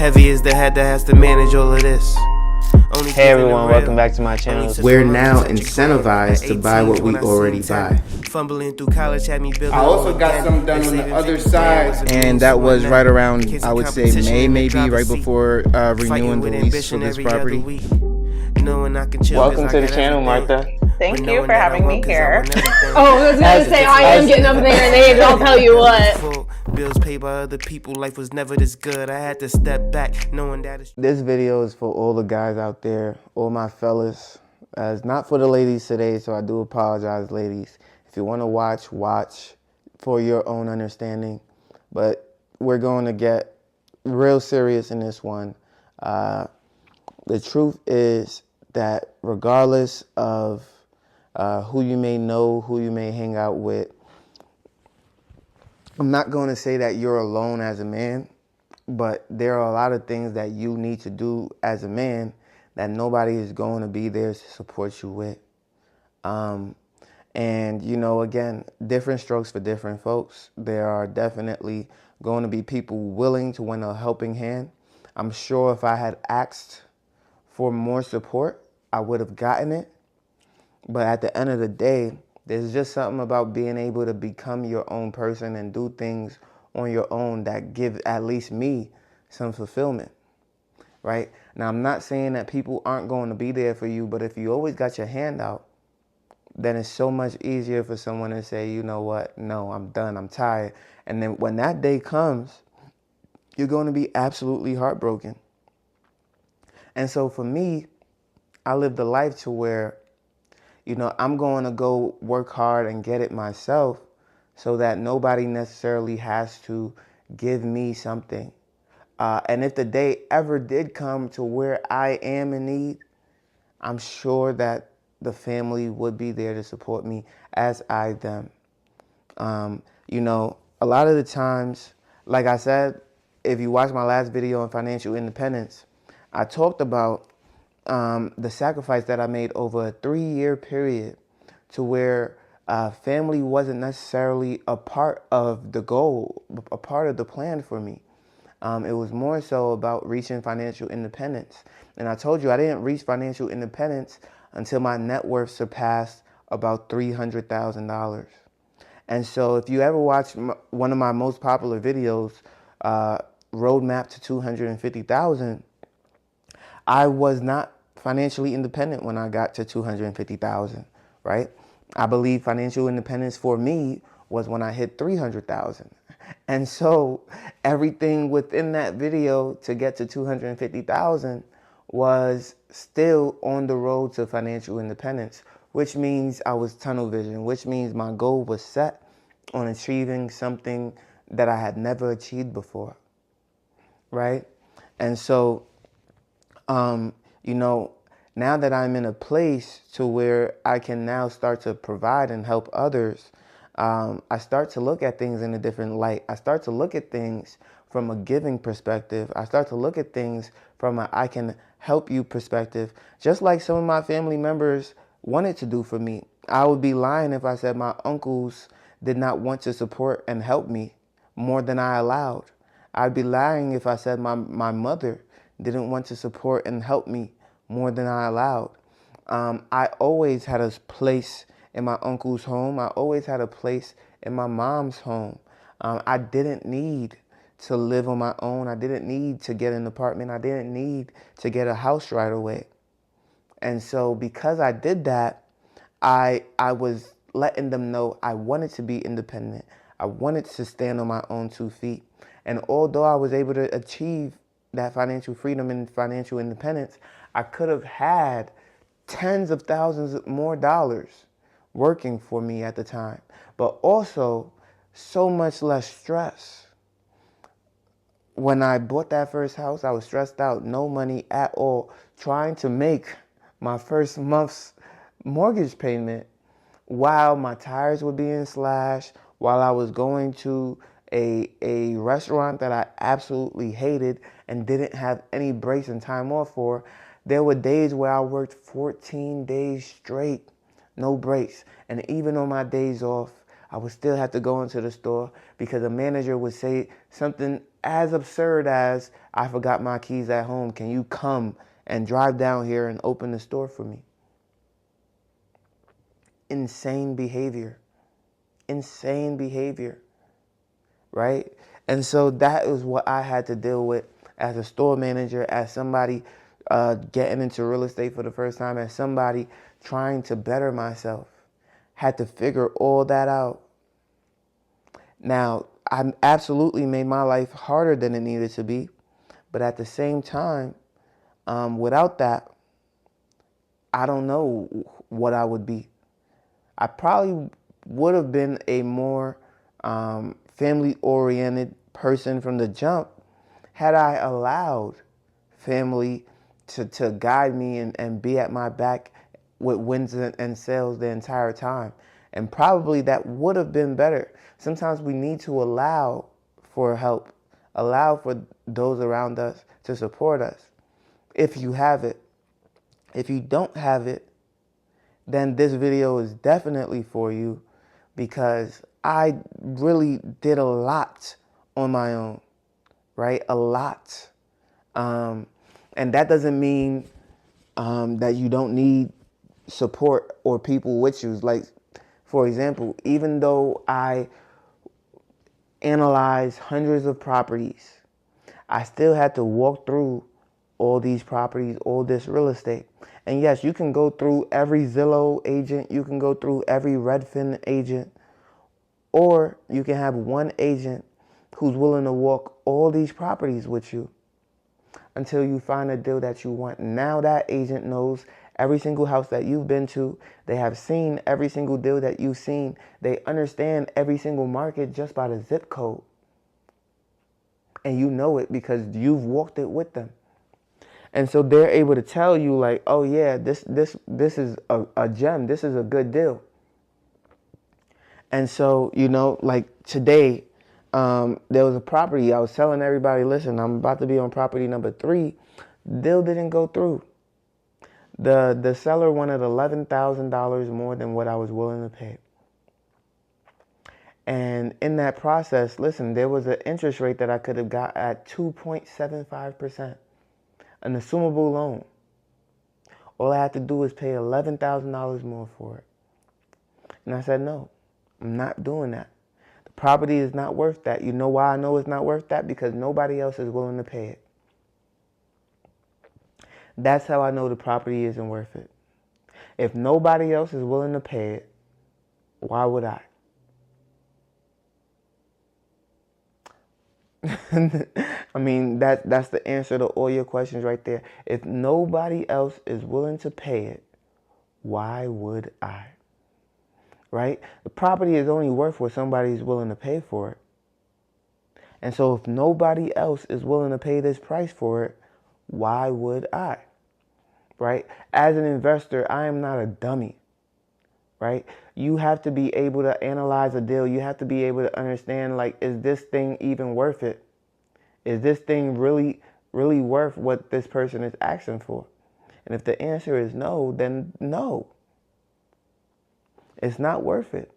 Heavy is the head that has to manage all of this. Hey everyone, welcome back to my channel. We're now incentivized to buy what we already buy. Fumbling through college had me building. I also got some done on the other side. And that was right around, I would say, May, maybe, right before renewing the lease for this property. Welcome to the channel, Martha. Thank you for having me here. Oh, I was going to say, I am getting up there and age, I'll tell you what. Bills paid by other people, life was never this good. I had to step back, knowing that it's... This video is for all the guys out there, all my fellas. It's not for the ladies today, so I do apologize, ladies. If you want to watch for your own understanding. But we're going to get real serious in this one. The truth is that regardless of who you may know, who you may hang out with, I'm not going to say that you're alone as a man, but there are a lot of things that you need to do as a man that nobody is going to be there to support you with. And, you know, again, different strokes for different folks. There are definitely going to be people willing to lend a helping hand. I'm sure if I had asked for more support, I would have gotten it. But at the end of the day, there's just something about being able to become your own person and do things on your own that give at least me some fulfillment, right? Now, I'm not saying that people aren't going to be there for you, but if you always got your hand out, then it's so much easier for someone to say, you know what, no, I'm done, I'm tired. And then when that day comes, you're going to be absolutely heartbroken. And so for me, I lived a life to where, you know, I'm going to go work hard and get it myself so that nobody necessarily has to give me something. And if the day ever did come to where I am in need, I'm sure that the family would be there to support me as I them. You know, a lot of the times, like I said, if you watch my last video on financial independence, I talked about the sacrifice that I made over a 3-year period to where family wasn't necessarily a part of the goal, a part of the plan for me. It was more so about reaching financial independence. And I told you I didn't reach financial independence until my net worth surpassed about $300,000. And so if you ever watch one of my most popular videos, Roadmap to 250,000, I was not financially independent when I got to 250,000, right? I believe financial independence for me was when I hit 300,000. And so everything within that video to get to 250,000 was still on the road to financial independence, which means I was tunnel vision, which means my goal was set on achieving something that I had never achieved before, right? And so, you know, now that I'm in a place to where I can now start to provide and help others, I start to look at things in a different light. I start to look at things from a giving perspective. I start to look at things from a I can help you perspective, just like some of my family members wanted to do for me. I would be lying if I said my uncles did not want to support and help me more than I allowed. I'd be lying if I said my mother didn't want to support and help me more than I allowed. I always had a place in my uncle's home. I always had a place in my mom's home. I didn't need to live on my own. I didn't need to get an apartment. I didn't need to get a house right away. And so because I did that, I was letting them know I wanted to be independent. I wanted to stand on my own 2 feet. And although I was able to achieve that financial freedom and financial independence, I could have had tens of thousands more dollars working for me at the time, but also so much less stress. When I bought that first house, I was stressed out, no money at all, trying to make my first month's mortgage payment while my tires were being slashed, while I was going to a restaurant that I absolutely hated and didn't have any breaks and time off for. There were days where I worked 14 days straight, no breaks. And even on my days off, I would still have to go into the store because a manager would say something as absurd as I forgot my keys at home. Can you come and drive down here and open the store for me? Insane behavior. Insane behavior. Right? And so that is what I had to deal with as a store manager, as somebody getting into real estate for the first time, as somebody trying to better myself. Had to figure all that out. Now, I absolutely made my life harder than it needed to be. But at the same time, without that, I don't know what I would be. I probably would have been a more family-oriented person from the jump had I allowed family to guide me and be at my back with wins and sales the entire time. And probably that would have been better. Sometimes we need to allow for help, allow for those around us to support us if you have it. If you don't have it, then this video is definitely for you, because I really did a lot on my own, right? A lot. And that doesn't mean that you don't need support or people with you. Like, for example, even though I analyzed hundreds of properties, I still had to walk through all these properties, all this real estate. And yes, you can go through every Zillow agent, you can go through every Redfin agent, or you can have one agent who's willing to walk all these properties with you until you find a deal that you want. Now that agent knows every single house that you've been to. They have seen every single deal that you've seen. They understand every single market just by the zip code. And you know it because you've walked it with them. And so they're able to tell you, like, oh yeah, this is a gem. This is a good deal. And so, you know, like today, there was a property I was telling everybody, listen, I'm about to be on property number 3. Deal didn't go through. The seller wanted $11,000 more than what I was willing to pay. And in that process, listen, there was an interest rate that I could have got at 2.75%, an assumable loan. All I had to do was pay $11,000 more for it. And I said, no, I'm not doing that. The property is not worth that. You know why I know it's not worth that? Because nobody else is willing to pay it. That's how I know the property isn't worth it. If nobody else is willing to pay it, why would I? I mean, that's the answer to all your questions right there. If nobody else is willing to pay it, why would I? Right? The property is only worth what somebody is willing to pay for it. And so if nobody else is willing to pay this price for it, why would I? Right? As an investor, I am not a dummy. Right? You have to be able to analyze a deal. You have to be able to understand, like, is this thing even worth it? Is this thing really, really worth what this person is asking for? And if the answer is no, then no. It's not worth it.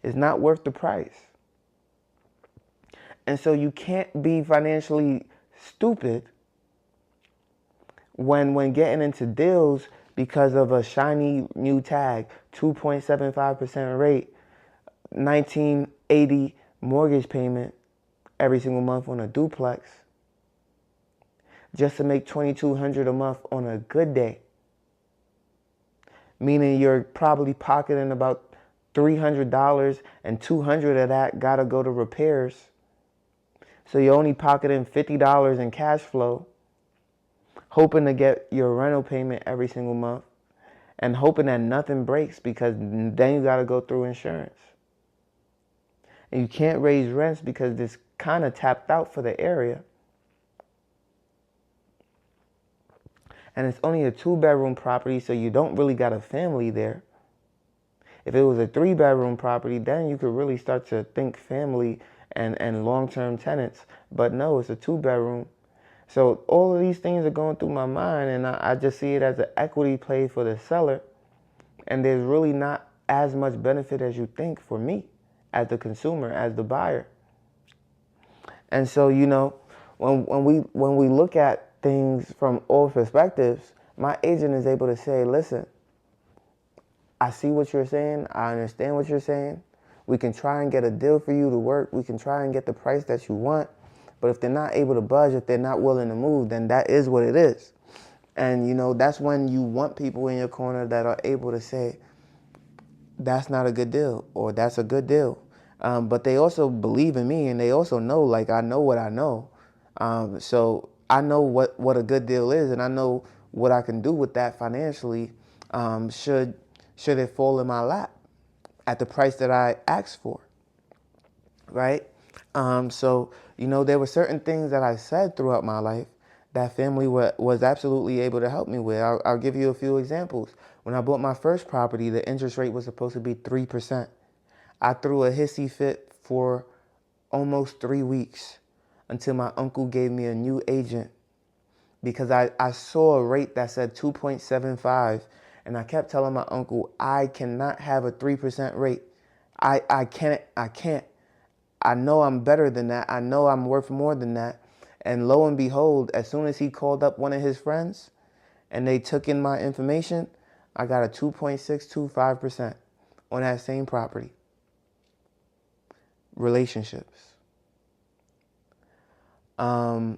It's not worth the price. And so you can't be financially stupid when getting into deals because of a shiny new tag, 2.75% rate, 1980 mortgage payment every single month on a duplex, just to make $2,200 a month on a good day. Meaning you're probably pocketing about $300 and $200 of that gotta go to repairs. So you're only pocketing $50 in cash flow, hoping to get your rental payment every single month and hoping that nothing breaks, because then you got to go through insurance. And you can't raise rents because it's kind of tapped out for the area. And it's only a 2-bedroom property, so you don't really got a family there. If it was a 3-bedroom property, then you could really start to think family and long-term tenants. But no, it's a 2-bedroom. So all of these things are going through my mind, and I just see it as an equity play for the seller. And there's really not as much benefit as you think for me as the consumer, as the buyer. And so, when we look at things from all perspectives, my agent is able to say, listen, I see what you're saying. I understand what you're saying. We can try and get a deal for you to work. We can try and get the price that you want. But if they're not able to budge, if they're not willing to move, then that is what it is. And, that's when you want people in your corner that are able to say, that's not a good deal, or that's a good deal. But they also believe in me, and they also know, like, I know what I know. So I know what a good deal is, and I know what I can do with that financially, should it fall in my lap at the price that I asked for, right? So, there were certain things that I said throughout my life that family was absolutely able to help me with. I'll give you a few examples. When I bought my first property, the interest rate was supposed to be 3%. I threw a hissy fit for almost 3 weeks until my uncle gave me a new agent, because I saw a rate that said 2.75, and I kept telling my uncle, I cannot have a 3% rate. I can't. I know I'm better than that. I know I'm worth more than that. And lo and behold, as soon as he called up one of his friends and they took in my information, I got a 2.625% on that same property. Relationships. But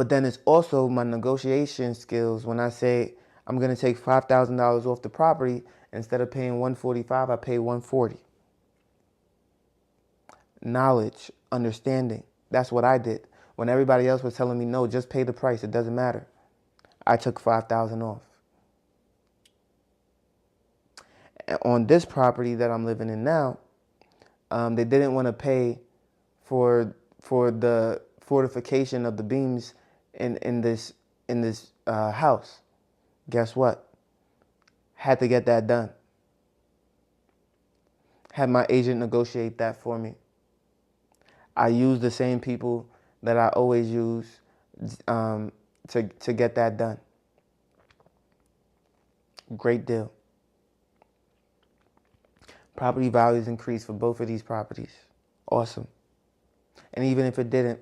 then it's also my negotiation skills. When I say I'm going to take $5,000 off the property, instead of paying $145, I pay $140. Knowledge, understanding. That's what I did. When everybody else was telling me, no, just pay the price, it doesn't matter, I took $5,000 off. And on this property that I'm living in now, they didn't want to pay for the fortification of the beams in this house. Guess what? Had to get that done. Had my agent negotiate that for me. I use the same people that I always use to get that done. Great deal. Property values increased for both of these properties. Awesome. And even if it didn't,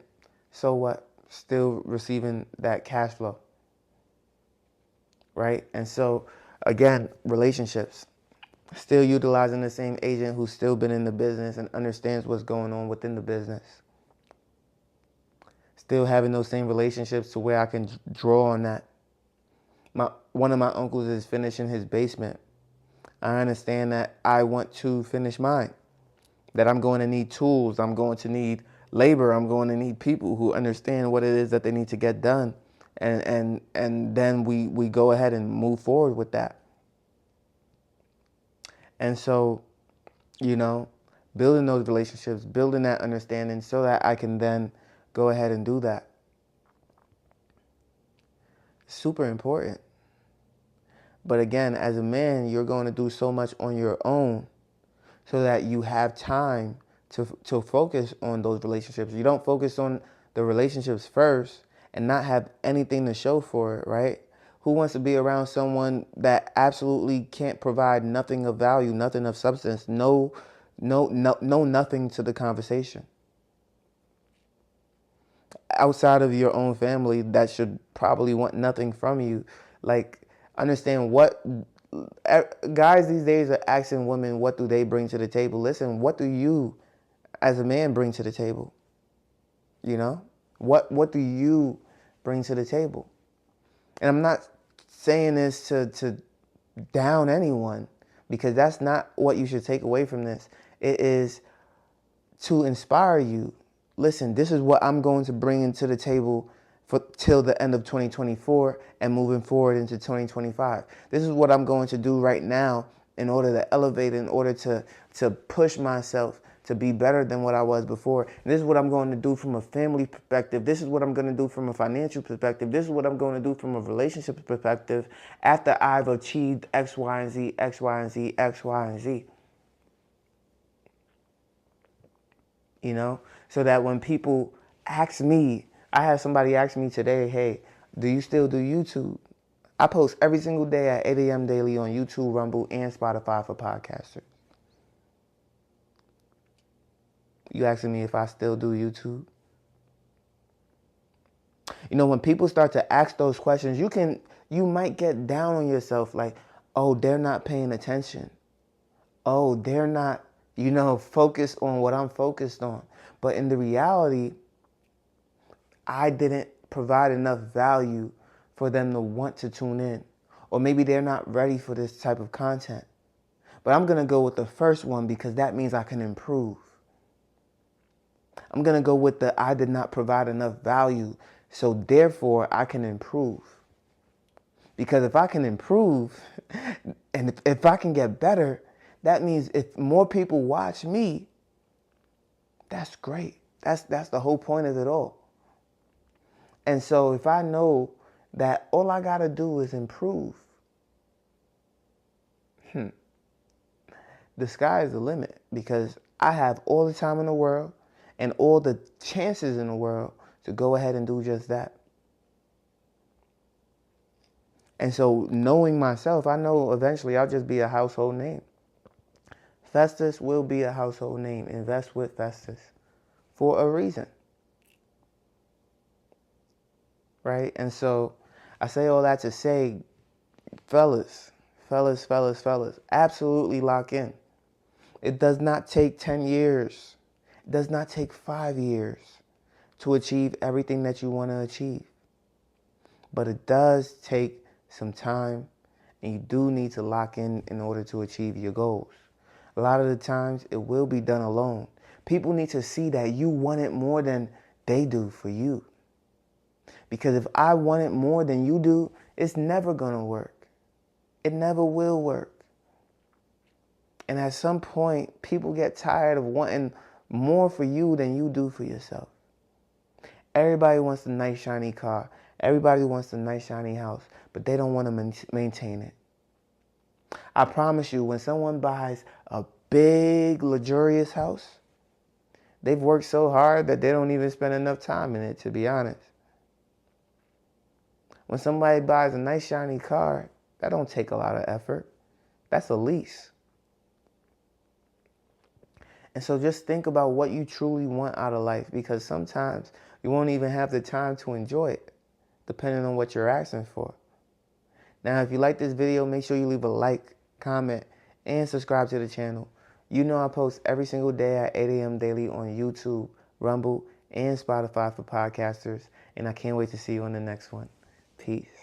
so what? Still receiving that cash flow. Right? And so, again, relationships. Still utilizing the same agent who's still been in the business and understands what's going on within the business. Still having those same relationships to where I can draw on that. One of my uncles is finishing his basement. I understand that I want to finish mine. That I'm going to need tools. I'm going to need labor. I'm going to need people who understand what it is that they need to get done. And then we go ahead and move forward with that. And so, building those relationships, building that understanding so that I can then go ahead and do that. Super important. But again, as a man, you're going to do so much on your own so that you have time to focus on those relationships. You don't focus on the relationships first and not have anything to show for it, right? Who wants to be around someone that absolutely can't provide nothing of value, nothing of substance, no nothing to the conversation? Outside of your own family, that should probably want nothing from you. Like, understand what guys these days are asking women, what do they bring to the table? Listen, what do you as a man bring to the table? What do you bring to the table? And I'm not saying this to down anyone, because that's not what you should take away from this. It is to inspire you. Listen, this is what I'm going to bring into the table till the end of 2024 and moving forward into 2025. This is what I'm going to do right now in order to elevate, in order to push myself to be better than what I was before. And this is what I'm going to do from a family perspective. This is what I'm going to do from a financial perspective. This is what I'm going to do from a relationship perspective after I've achieved X, Y, and Z, X, Y, and Z, X, Y, and Z. So that when people ask me, I had somebody ask me today, hey, do you still do YouTube? I post every single day at 8 a.m. daily on YouTube, Rumble, and Spotify for podcasters. You asking me if I still do YouTube? You know, when people start to ask those questions, you might get down on yourself like, oh, they're not paying attention. Oh, they're not, focused on what I'm focused on. But in the reality, I didn't provide enough value for them to want to tune in. Or maybe they're not ready for this type of content. But I'm going to go with the first one because that means I can improve. I'm going to go with the I did not provide enough value, so therefore I can improve. Because if I can improve and if I can get better, that means if more people watch me, that's great. That's the whole point of it all. And so if I know that all I got to do is improve, the sky is the limit because I have all the time in the world and all the chances in the world to go ahead and do just that. And so knowing myself, I know eventually I'll just be a household name. Festus will be a household name. Invest with Festus for a reason. Right? And so I say all that to say, fellas, absolutely lock in. It does not take 10 years. It does not take 5 years to achieve everything that you want to achieve. But it does take some time, and you do need to lock in order to achieve your goals. A lot of the times, it will be done alone. People need to see that you want it more than they do for you. Because if I want it more than you do, it's never going to work. It never will work. And at some point, people get tired of wanting more for you than you do for yourself. Everybody wants a nice, shiny car. Everybody wants a nice, shiny house, but they don't want to maintain it. I promise you, when someone buys a big, luxurious house, they've worked so hard that they don't even spend enough time in it, to be honest. When somebody buys a nice, shiny car, that don't take a lot of effort. That's a lease. And so just think about what you truly want out of life, because sometimes you won't even have the time to enjoy it, depending on what you're asking for. Now, if you like this video, make sure you leave a like, comment, and subscribe to the channel. You know I post every single day at 8 a.m. daily on YouTube, Rumble, and Spotify for podcasters, and I can't wait to see you on the next one. Peace.